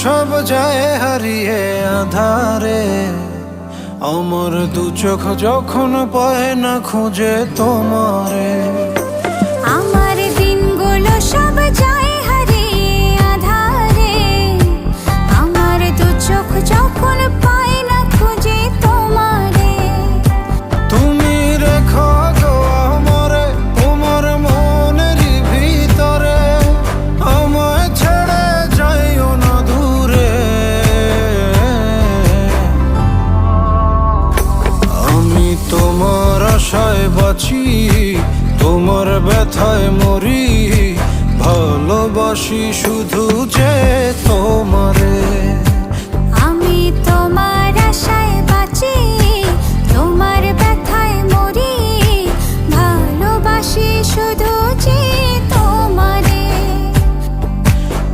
সব যায় হারিয়ে আধারে, আমার দু চোখ যখন পায় না খুঁজে তোমারে। আমার দিনগুলো সব যায় হারিয়ে আঁধারে, আমার দু চোখ যখন পায় না খুঁজে তোমারে। তুমি রেখো গো আমারে তোমার মনের ভিতরে, আমায় ছেড়ে যাইও না দূরে। আমি তোমার আশায় বাঁচি, তোমার ব্যথায় মরি, ভালোবাসি শুধু যে তোমারে।